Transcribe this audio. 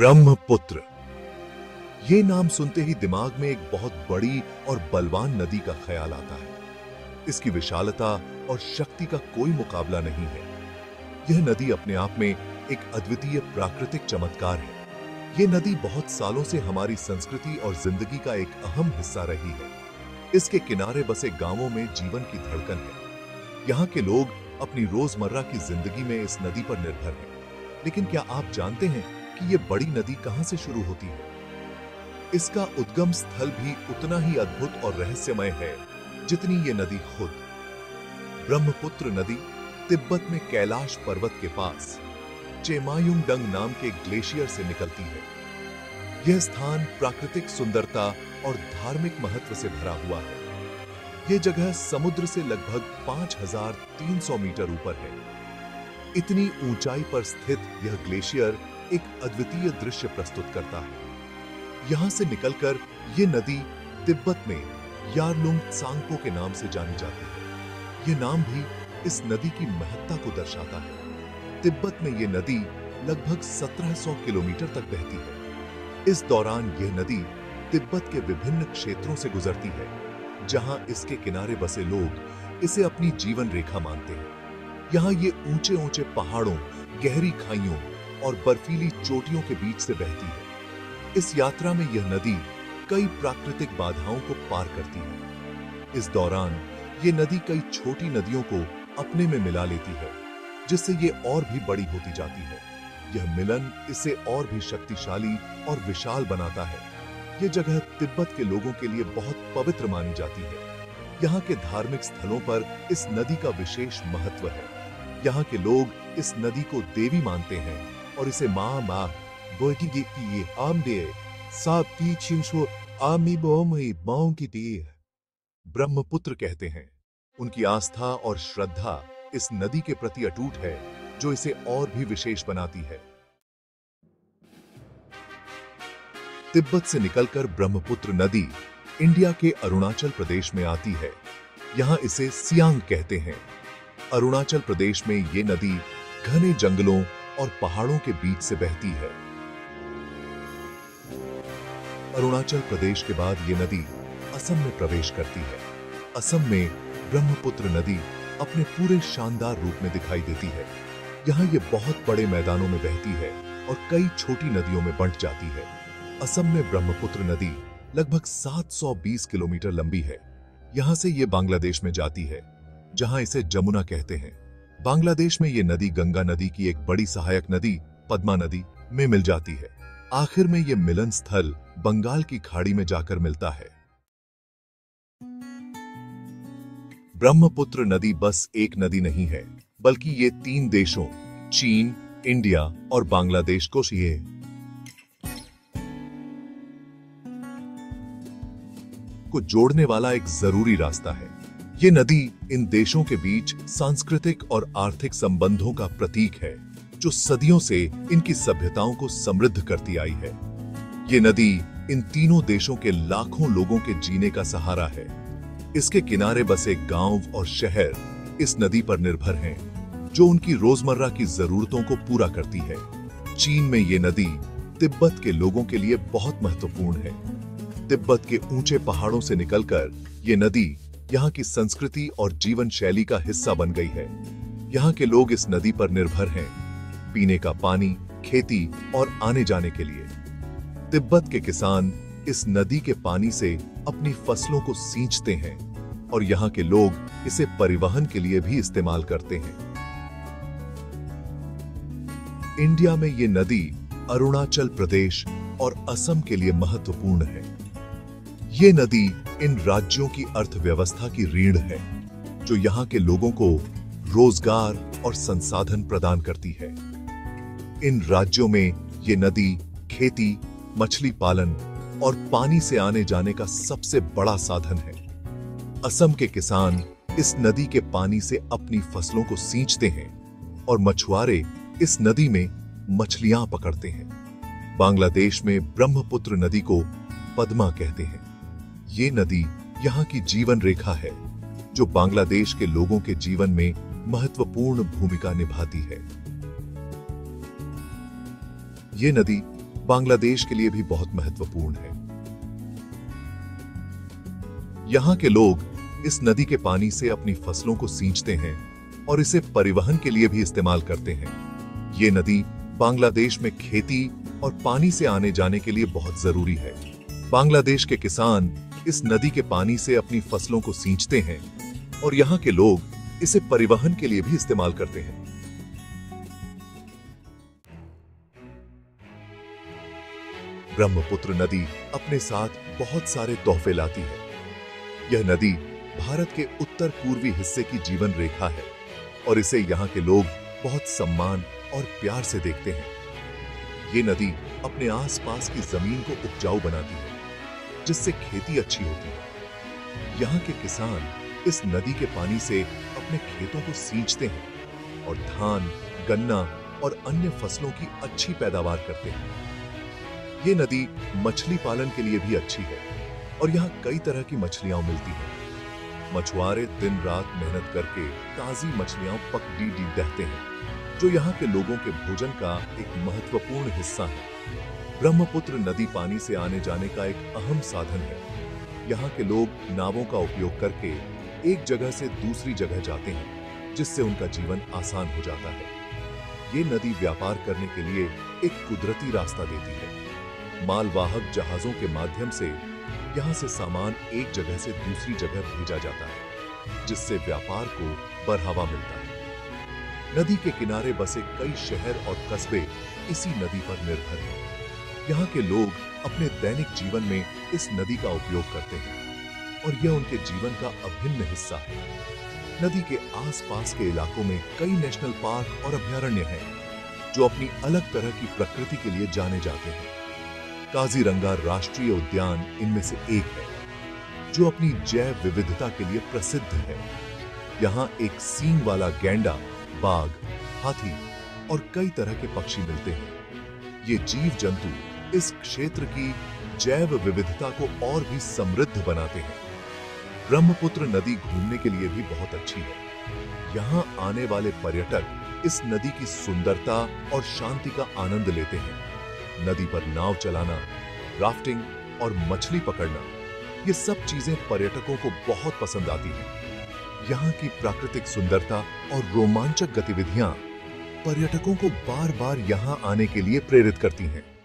ब्रह्मपुत्र। ये नाम सुनते ही दिमाग में एक बहुत बड़ी और बलवान नदी का ख्याल आता है। इसकी विशालता और शक्ति का कोई मुकाबला नहीं है। यह नदी अपने आप में एक अद्वितीय प्राकृतिक चमत्कार है। यह नदी बहुत सालों से हमारी संस्कृति और जिंदगी का एक अहम हिस्सा रही है। इसके किनारे बसे गांवों में जीवन की धड़कन है। यहाँ के लोग अपनी रोजमर्रा की जिंदगी में इस नदी पर निर्भर हैं। लेकिन क्या आप जानते हैं कि यह बड़ी नदी कहां से शुरू होती है? इसका उद्गम स्थल भी उतना ही अद्भुत और रहस्यमय है जितनी ये नदी खुद। ब्रह्मपुत्र नदी तिब्बत में कैलाश पर्वत के पास चेमायुंगडंग नाम के ग्लेशियर से निकलती है। यह स्थान प्राकृतिक सुंदरता और धार्मिक महत्व से भरा हुआ है। यह जगह समुद्र से लगभग 5300 मीटर ऊपर है। इतनी ऊंचाई पर स्थित यह ग्लेशियर एक अद्वितीय दृश्य प्रस्तुत करता है। यहां से निकलकर यह नदी तिब्बत में यारलुंग त्सांगपो के नाम से जानी जाती है। यह नाम भी इस नदी की महत्ता को दर्शाता है। तिब्बत में यह नदी लगभग 1700 किलोमीटर तक बहती है। इस दौरान यह नदी तिब्बत के विभिन्न क्षेत्रों से गुजरती है, जहां इसके किनारे बसे लोग इसे अपनी जीवन रेखा मानते हैं। यहाँ ये ऊंचे ऊंचे पहाड़ों, गहरी खाइयों और बर्फीली चोटियों के बीच से बहती है। इस यात्रा में यह नदी कई प्राकृतिक बाधाओं को पार करती है। इस दौरान ये नदी कई छोटी नदियों को अपने में मिला लेती है, जिससे ये और भी बड़ी होती जाती है। यह मिलन इसे और भी शक्तिशाली और विशाल बनाता है। यह जगह तिब्बत के लोगों के लिए बहुत पवित्र मानी जाती है। यहाँ के धार्मिक स्थलों पर इस नदी का विशेष महत्व है। यहाँ के लोग इस नदी को देवी मानते हैं और इसे मां ब्रह्मपुत्र कहते हैं। उनकी आस्था और श्रद्धा इस नदी के प्रति अटूट है, जो इसे और भी विशेष बनाती है। तिब्बत से निकलकर ब्रह्मपुत्र नदी इंडिया के अरुणाचल प्रदेश में आती है। यहां इसे सियांग कहते हैं। अरुणाचल प्रदेश में ये नदी घने जंगलों और पहाड़ों के बीच से बहती है। अरुणाचल प्रदेश के बाद ये नदी असम में प्रवेश करती है। असम में ब्रह्मपुत्र नदी अपने पूरे शानदार रूप में दिखाई देती है। यहाँ ये बहुत बड़े मैदानों में बहती है और कई छोटी नदियों में बंट जाती है। असम में ब्रह्मपुत्र नदी लगभग 720 किलोमीटर लंबी है। यहां से ये बांग्लादेश में जाती है, जहां इसे जमुना कहते हैं। बांग्लादेश में ये नदी गंगा नदी की एक बड़ी सहायक नदी पद्मा नदी में मिल जाती है। आखिर में ये मिलन स्थल बंगाल की खाड़ी में जाकर मिलता है। ब्रह्मपुत्र नदी बस एक नदी नहीं है, बल्कि ये 3 देशों चीन, इंडिया और बांग्लादेश को जोड़ने वाला एक जरूरी रास्ता है। ये नदी इन देशों के बीच सांस्कृतिक और आर्थिक संबंधों का प्रतीक है, जो सदियों से इनकी सभ्यताओं को समृद्ध करती आई है। ये नदी इन तीनों देशों के लाखों लोगों के जीने का सहारा है। इसके किनारे बसे गांव और शहर इस नदी पर निर्भर हैं, जो उनकी रोजमर्रा की जरूरतों को पूरा करती है। चीन में ये नदी तिब्बत के लोगों के लिए बहुत महत्वपूर्ण है। तिब्बत के ऊंचे पहाड़ों से निकलकर ये नदी यहाँ की संस्कृति और जीवन शैली का हिस्सा बन गई है। यहाँ के लोग इस नदी पर निर्भर हैं, पीने का पानी, खेती और आने जाने के लिए। तिब्बत के किसान इस नदी के पानी से अपनी फसलों को सींचते हैं और यहाँ के लोग इसे परिवहन के लिए भी इस्तेमाल करते हैं। इंडिया में ये नदी अरुणाचल प्रदेश और असम के लिए महत्वपूर्ण है। ये नदी इन राज्यों की अर्थव्यवस्था की रीढ़ है, जो यहाँ के लोगों को रोजगार और संसाधन प्रदान करती है। इन राज्यों में ये नदी खेती, मछली पालन और पानी से आने जाने का सबसे बड़ा साधन है। असम के किसान इस नदी के पानी से अपनी फसलों को सींचते हैं और मछुआरे इस नदी में मछलियां पकड़ते हैं। बांग्लादेश में ब्रह्मपुत्र नदी को पद्मा कहते हैं। ये नदी यहाँ की जीवन रेखा है, जो बांग्लादेश के लोगों के जीवन में महत्वपूर्ण भूमिका निभाती है। ये नदी बांग्लादेश के लिए भी बहुत महत्वपूर्ण है। यहाँ के लोग इस नदी के पानी से अपनी फसलों को सींचते हैं और इसे परिवहन के लिए भी इस्तेमाल करते हैं। ये नदी बांग्लादेश में खेती और पानी से आने जाने के लिए बहुत जरूरी है। बांग्लादेश के किसान इस नदी के पानी से अपनी फसलों को सींचते हैं और यहाँ के लोग इसे परिवहन के लिए भी इस्तेमाल करते हैं। ब्रह्मपुत्र नदी अपने साथ बहुत सारे तोहफे लाती है। यह नदी भारत के उत्तर पूर्वी हिस्से की जीवन रेखा है और इसे यहाँ के लोग बहुत सम्मान और प्यार से देखते हैं। ये नदी अपने आसपास की जमीन को उपजाऊ बनाती है, जिससे खेती अच्छी होती है। यहाँ के किसान इस नदी के पानी से अपने खेतों को सींचते हैं और धान, गन्ना और अन्य फसलों की अच्छी पैदावार करते हैं। ये नदी मछली पालन के लिए भी अच्छी है और यहाँ कई तरह की मछलियां मिलती हैं। मछुआरे दिन रात मेहनत करके ताजी मछलियां पकड़ी रहते हैं, जो यहाँ के लोगों के भोजन का एक महत्वपूर्ण हिस्सा है। ब्रह्मपुत्र नदी पानी से आने जाने का एक अहम साधन है। यहाँ के लोग नावों का उपयोग करके एक जगह से दूसरी जगह जाते हैं, जिससे उनका जीवन आसान हो जाता है। ये नदी व्यापार करने के लिए एक कुदरती रास्ता देती है। मालवाहक जहाजों के माध्यम से यहाँ से सामान एक जगह से दूसरी जगह भेजा जाता है, जिससे व्यापार को बढ़ावा मिलता है। नदी के किनारे बसे कई शहर और कस्बे इसी नदी पर निर्भर हैं। यहाँ के लोग अपने दैनिक जीवन में इस नदी का उपयोग करते हैं और यह उनके जीवन का अभिन्न हिस्सा है। नदी के आसपास के इलाकों में कई नेशनल पार्क और अभयारण्य हैं, जो अपनी अलग तरह की प्रकृति के लिए जाने जाते हैं। काजीरंगा राष्ट्रीय उद्यान इनमें से एक है, जो अपनी जैव विविधता के लिए प्रसिद्ध है। यहाँ एक सींग वाला गैंडा, बाघ, हाथी और कई तरह के पक्षी मिलते हैं। ये जीव जंतु इस क्षेत्र की जैव विविधता को और भी समृद्ध बनाते हैं। ब्रह्मपुत्र नदी घूमने के लिए भी बहुत अच्छी है। यहाँ आने वाले पर्यटक इस नदी की सुंदरता और शांति का आनंद लेते हैं। नदी पर नाव चलाना, राफ्टिंग और मछली पकड़ना, ये सब चीजें पर्यटकों को बहुत पसंद आती हैं। यहाँ की प्राकृतिक सुंदरता और रोमांचक गतिविधियां पर्यटकों को बार-बार यहाँ आने के लिए प्रेरित करती हैं।